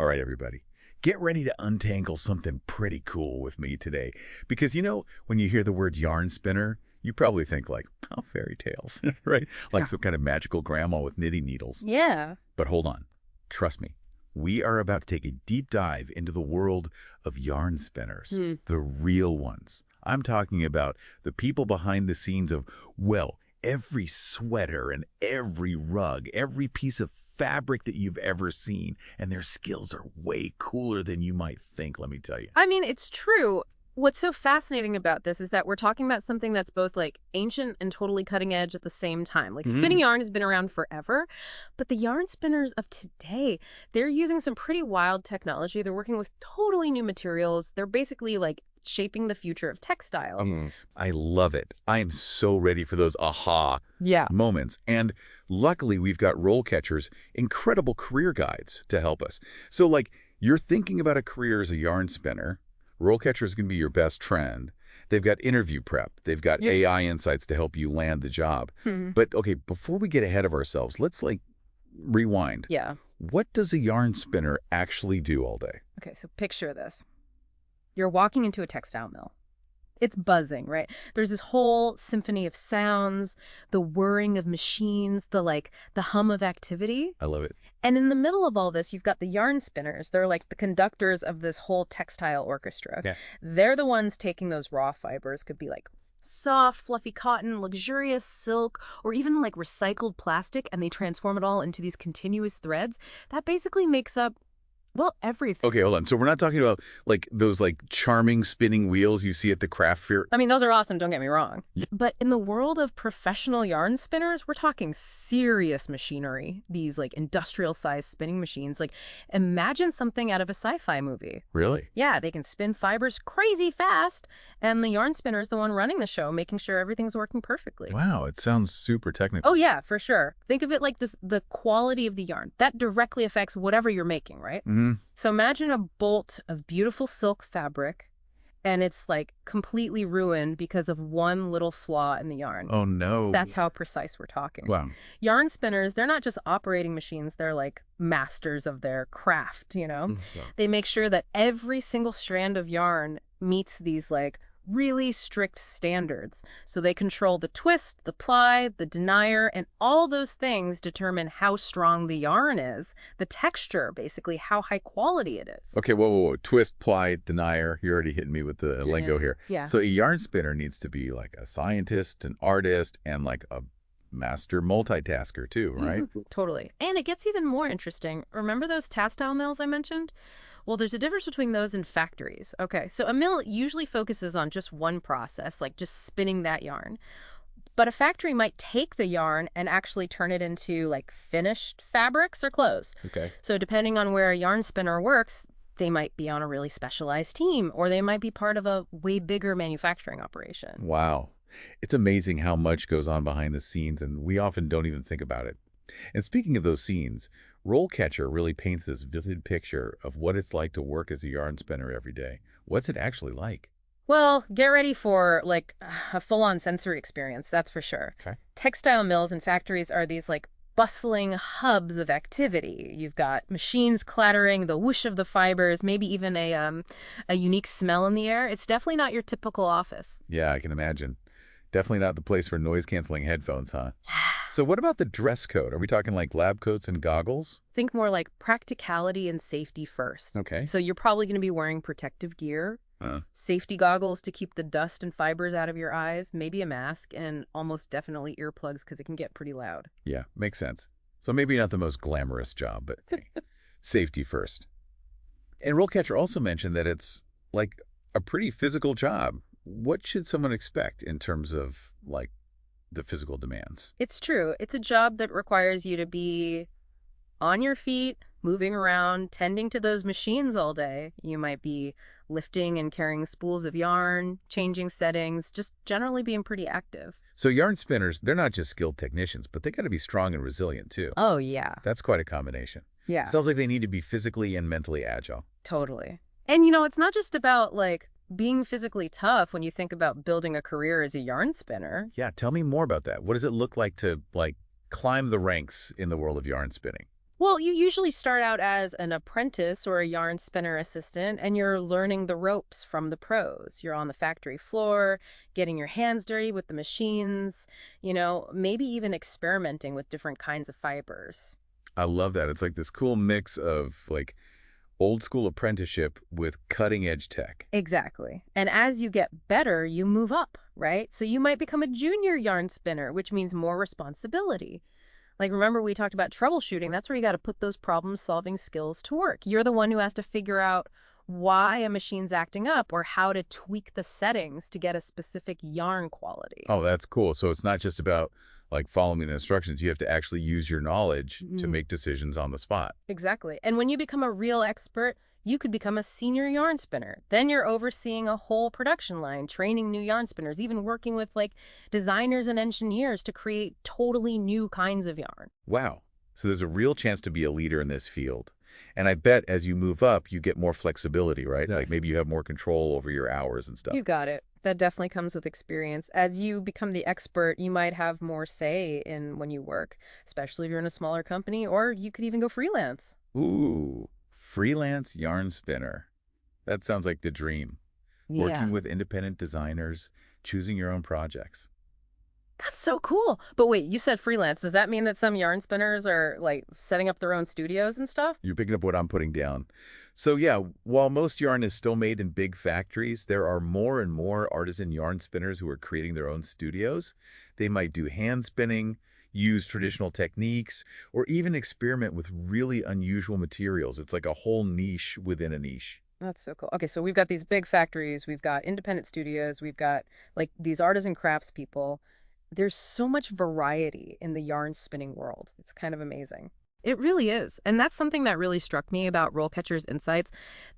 All right, everybody. Get ready to untangle something pretty cool with me today. Because, when you hear the word yarn spinner, you probably think like, oh, fairy tales, right? Like Yeah. some kind of magical grandma with knitting needles. Yeah. But hold on. Trust me. We are about to take a deep dive into the world of yarn spinners, the real ones. I'm talking about the people behind the scenes of, well, every sweater and every rug, every piece of fabric that you've ever seen. And their skills are way cooler than you might think, let me tell you. I mean, it's true. What's so fascinating about this is that we're talking about something that's both like ancient and totally cutting edge at the same time. Like spinning yarn has been around forever, but the yarn spinners of today, they're using some pretty wild technology. They're working with totally new materials. They're basically like shaping the future of textiles. I love it. I am so ready for those aha Yeah. moments. And luckily, we've got RoleCatcher's incredible career guides to help us. So, like, you're thinking about a career as a yarn spinner, RoleCatcher is going to be your best friend. They've got interview prep. They've got AI insights to help you land the job. But, okay, before we get ahead of ourselves, let's, rewind. Yeah. What does a yarn spinner actually do all day? Okay, so picture this. You're walking into a textile mill. It's buzzing, right? There's this whole symphony of sounds, the whirring of machines, the hum of activity. I love it. And in the middle of all this, you've got the yarn spinners. They're like the conductors of this whole textile orchestra. Yeah. They're the ones taking those raw fibers, could be like soft, fluffy cotton, luxurious silk, or even like recycled plastic, and they transform it all into these continuous threads. That basically makes up, well, everything. Okay, hold on. So we're not talking about those charming spinning wheels you see at the craft fair. I mean, those are awesome, don't get me wrong. But in the world of professional yarn spinners, we're talking serious machinery. These industrial-sized spinning machines. Imagine something out of a sci-fi movie. Really? Yeah, they can spin fibers crazy fast, and the yarn spinner is the one running the show, making sure everything's working perfectly. Wow, it sounds super technical. Oh yeah, for sure. Think of it like this: the quality of the yarn. That directly affects whatever you're making, right? So imagine a bolt of beautiful silk fabric, and it's completely ruined because of one little flaw in the yarn. Oh no. That's how precise we're talking. Wow. Yarn spinners, they're not just operating machines, they're masters of their craft, They make sure that every single strand of yarn meets these really strict standards. So they control the twist, the ply, the denier, and all those things determine how strong the yarn is, the texture, basically how high quality it is. Okay, whoa. Twist, ply, denier. You're already hitting me with the lingo here. Yeah. So a yarn spinner needs to be like a scientist, an artist, and a master multitasker too, right? Totally. And it gets even more interesting. Remember those textile mills I mentioned? Well, there's a difference between those and factories. Okay, so a mill usually focuses on just one process, like just spinning that yarn. But a factory might take the yarn and actually turn it into finished fabrics or clothes. Okay. So depending on where a yarn spinner works, they might be on a really specialized team, or they might be part of a way bigger manufacturing operation. Wow. It's amazing how much goes on behind the scenes, and we often don't even think about it. And speaking of those scenes, RoleCatcher really paints this vivid picture of what it's like to work as a yarn spinner every day. What's it actually like? Well, get ready for a full-on sensory experience, that's for sure. Okay. Textile mills and factories are these bustling hubs of activity. You've got machines clattering, the whoosh of the fibers, maybe even a unique smell in the air. It's definitely not your typical office. Yeah, I can imagine. Definitely not the place for noise-canceling headphones, huh? So what about the dress code? Are we talking lab coats and goggles? Think more practicality and safety first. Okay. So you're probably going to be wearing protective gear, safety goggles to keep the dust and fibers out of your eyes, maybe a mask, and almost definitely earplugs because it can get pretty loud. Yeah, makes sense. So maybe not the most glamorous job, but hey, safety first. And RoleCatcher also mentioned that it's a pretty physical job. What should someone expect in terms of the physical demands? It's true. It's a job that requires you to be on your feet, moving around, tending to those machines all day. You might be lifting and carrying spools of yarn, changing settings, just generally being pretty active. So yarn spinners, they're not just skilled technicians, but they got to be strong and resilient too. Oh, yeah. That's quite a combination. Yeah. Sounds like they need to be physically and mentally agile. Totally. And it's not just about being physically tough when you think about building a career as a yarn spinner. Yeah, tell me more about that. What does it look like to climb the ranks in the world of yarn spinning? Well, you usually start out as an apprentice or a yarn spinner assistant, and you're learning the ropes from the pros. You're on the factory floor, getting your hands dirty with the machines, maybe even experimenting with different kinds of fibers. I love that. It's like this cool mix of like old school apprenticeship with cutting edge tech. Exactly. And as you get better, you move up, right? So you might become a junior yarn spinner, which means more responsibility. Like, remember we talked about troubleshooting? That's where you got to put those problem-solving skills to work. You're the one who has to figure out why a machine's acting up or how to tweak the settings to get a specific yarn quality. Oh, that's cool. So it's not just about like following the instructions. You have to actually use your knowledge to make decisions on the spot. Exactly. And when you become a real expert, you could become a senior yarn spinner. Then you're overseeing a whole production line, training new yarn spinners, even working with like designers and engineers to create totally new kinds of yarn. Wow. So there's a real chance to be a leader in this field. And I bet as you move up, you get more flexibility, right? Yeah. Like maybe you have more control over your hours and stuff. You got it. That definitely comes with experience. As you become the expert, you might have more say in when you work, especially if you're in a smaller company, or you could even go freelance. Ooh, freelance yarn spinner. That sounds like the dream. Working with independent designers, choosing your own projects. That's so cool. But wait, you said freelance. Does that mean that some yarn spinners are like setting up their own studios and stuff? You're picking up what I'm putting down. So yeah, while most yarn is still made in big factories, there are more and more artisan yarn spinners who are creating their own studios. They might do hand spinning, use traditional techniques, or even experiment with really unusual materials. It's like a whole niche within a niche. That's so cool. Okay, so we've got these big factories, we've got independent studios, we've got like these artisan craftspeople. There's so much variety in the yarn spinning world. It's kind of amazing. It really is. And that's something that really struck me about RoleCatcher's insights.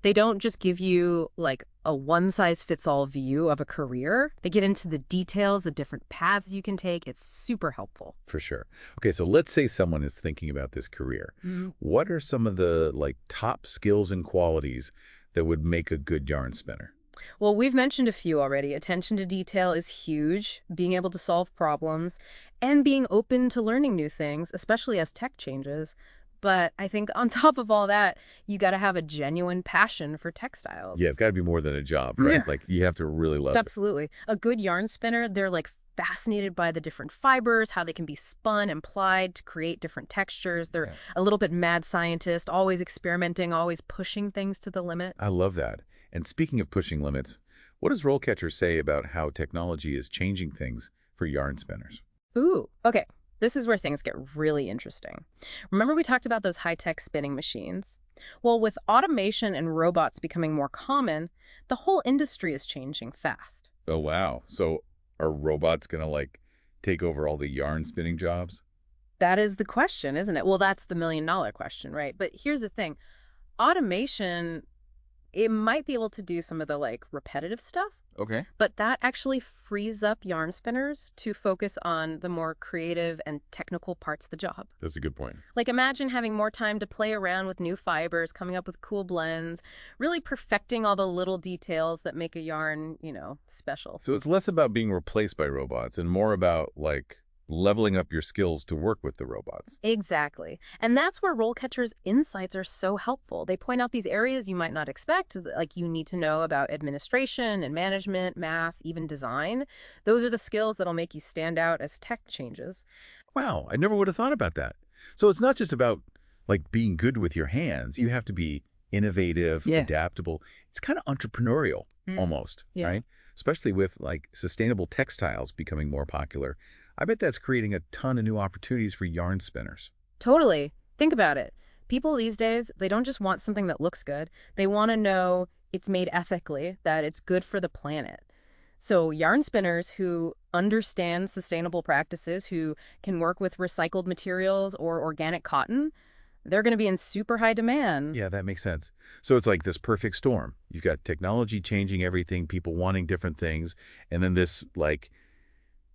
They don't just give you like a one-size-fits-all view of a career. They get into the details, the different paths you can take. It's super helpful. For sure. Okay, so let's say someone is thinking about this career. What are some of the like top skills and qualities that would make a good yarn spinner? Well, we've mentioned a few already. Attention to detail is huge, being able to solve problems, and being open to learning new things, especially as tech changes. But I think on top of all that, you got to have a genuine passion for textiles. Yeah, it's got to be more than a job, right? Yeah. Like you have to really love it. Absolutely. A good yarn spinner, they're like fascinated by the different fibers, how they can be spun and plied to create different textures. They're a little bit mad scientist, always experimenting, always pushing things to the limit. I love that. And speaking of pushing limits, what does RoleCatcher say about how technology is changing things for yarn spinners? Ooh, okay. This is where things get really interesting. Remember we talked about those high-tech spinning machines? Well, with automation and robots becoming more common, the whole industry is changing fast. Oh, wow. So are robots going to like take over all the yarn spinning jobs? That is the question, isn't it? Well, that's the million-dollar question, right? But here's the thing. Automation, it might be able to do some of the like repetitive stuff, Okay. but that actually frees up yarn spinners to focus on the more creative and technical parts of the job. That's a good point. Like imagine having more time to play around with new fibers, coming up with cool blends, really perfecting all the little details that make a yarn, special. So it's less about being replaced by robots and more about like leveling up your skills to work with the robots. Exactly. And that's where RoleCatcher's insights are so helpful. They point out these areas you might not expect, like you need to know about administration and management, math, even design. Those are the skills that'll make you stand out as tech changes. Wow, I never would have thought about that. So it's not just about like being good with your hands. You have to be innovative, adaptable. It's kind of entrepreneurial almost, right? Especially with like sustainable textiles becoming more popular. I bet that's creating a ton of new opportunities for yarn spinners. Totally. Think about it. People these days, they don't just want something that looks good. They want to know it's made ethically, that it's good for the planet. So yarn spinners who understand sustainable practices, who can work with recycled materials or organic cotton, they're going to be in super high demand. Yeah, that makes sense. So it's like this perfect storm. You've got technology changing everything, people wanting different things, and then this like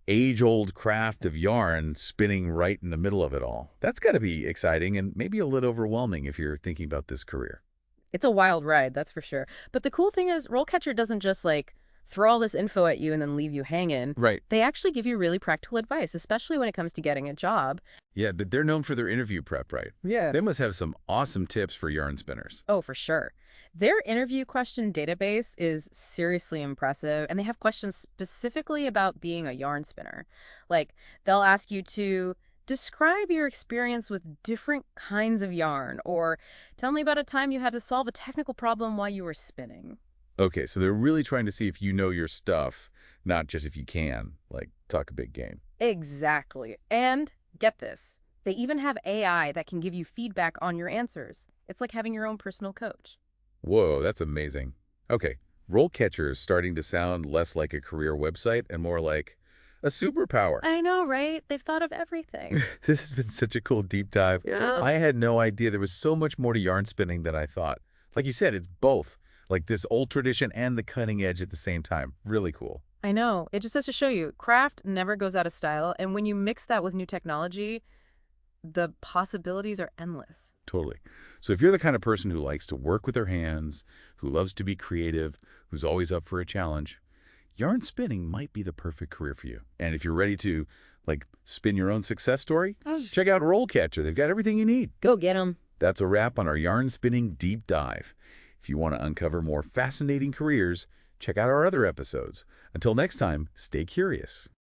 age-old craft of yarn spinning right in the middle of it all. That's got to be exciting and maybe a little overwhelming if you're thinking about this career. It's a wild ride, that's for sure. But the cool thing is RoleCatcher doesn't just like throw all this info at you and then leave you hanging. Right. They actually give you really practical advice, especially when it comes to getting a job. Yeah, they're known for their interview prep, right? Yeah. They must have some awesome tips for yarn spinners. Oh, for sure. Their interview question database is seriously impressive, and they have questions specifically about being a yarn spinner. Like, they'll ask you to describe your experience with different kinds of yarn, or tell me about a time you had to solve a technical problem while you were spinning. Okay, so they're really trying to see if you know your stuff, not just if you can, like, talk a big game. Exactly. And get this, they even have AI that can give you feedback on your answers. It's like having your own personal coach. Whoa, that's amazing. Okay, RoleCatcher is starting to sound less like a career website and more like a superpower. I know, right? They've thought of everything. This has been such a cool deep dive. Yeah. I had no idea there was so much more to yarn spinning than I thought. Like you said, it's both. Like this old tradition and the cutting edge at the same time. Really cool. I know. It just has to show you, craft never goes out of style. And when you mix that with new technology, the possibilities are endless. Totally. So if you're the kind of person who likes to work with their hands, who loves to be creative, who's always up for a challenge, yarn spinning might be the perfect career for you. And if you're ready to, like, spin your own success story, check out RoleCatcher. They've got everything you need. Go get 'em. That's a wrap on our yarn spinning deep dive. If you want to uncover more fascinating careers, check out our other episodes. Until next time, stay curious.